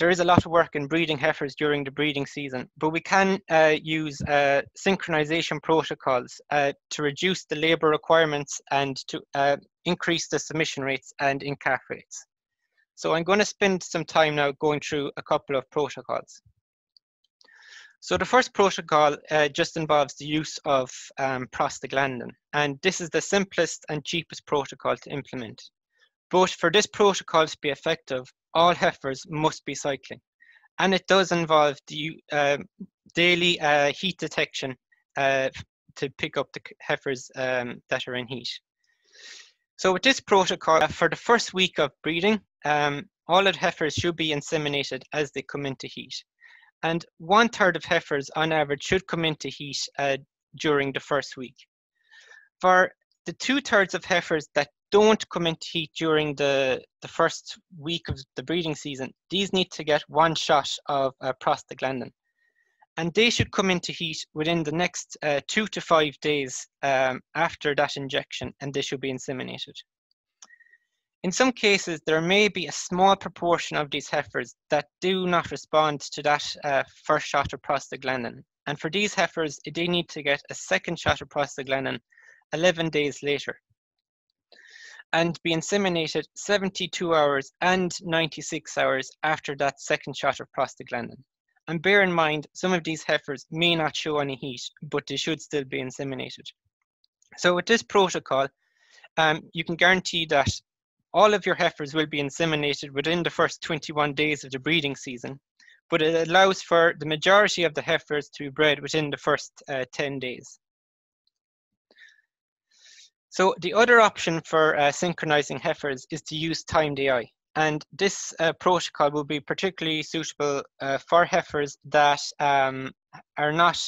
there is a lot of work in breeding heifers during the breeding season, but we can use synchronization protocols to reduce the labor requirements and to increase the submission rates and in-calf rates. So I'm going to spend some time now going through a couple of protocols. So the first protocol just involves the use of prostaglandin, and this is the simplest and cheapest protocol to implement. But for this protocol to be effective, all heifers must be cycling, and it does involve the daily heat detection to pick up the heifers that are in heat. So with this protocol, for the first week of breeding, all of the heifers should be inseminated as they come into heat. And 1/3 of heifers on average should come into heat during the first week. For the 2/3 of heifers that don't come into heat during the first week of the breeding season, these need to get 1 shot of prostaglandin. And they should come into heat within the next 2 to 5 days after that injection, and they should be inseminated. In some cases, there may be a small proportion of these heifers that do not respond to that first shot of prostaglandin. And for these heifers, they need to get a second shot of prostaglandin 11 days later and be inseminated 72 hours and 96 hours after that second shot of prostaglandin. And bear in mind, some of these heifers may not show any heat, but they should still be inseminated. So with this protocol, you can guarantee that all of your heifers will be inseminated within the first 21 days of the breeding season, but it allows for the majority of the heifers to be bred within the first 10 days. So the other option for synchronizing heifers is to use timed AI. And this protocol will be particularly suitable for heifers that are not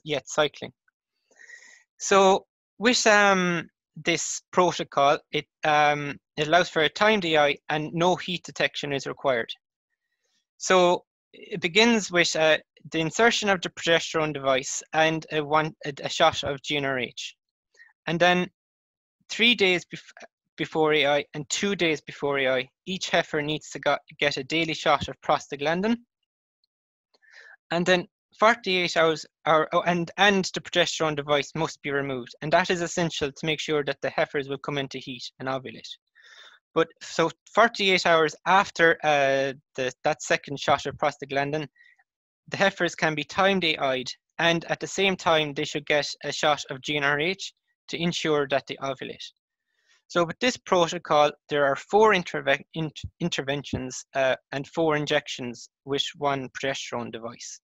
yet cycling. So with this protocol, it allows for a timed AI and no heat detection is required. So it begins with the insertion of the progesterone device and a shot of GnRH. And then 3 days before AI and 2 days before AI, each heifer needs to get a daily shot of prostaglandin. And then 48 hours, and the progesterone device must be removed. And that is essential to make sure that the heifers will come into heat and ovulate. But so 48 hours after that second shot of prostaglandin, the heifers can be timed AI'd, and at the same time, they should get a shot of GnRH to ensure that they ovulate. So with this protocol, there are 4 interventions and 4 injections with 1 progesterone device.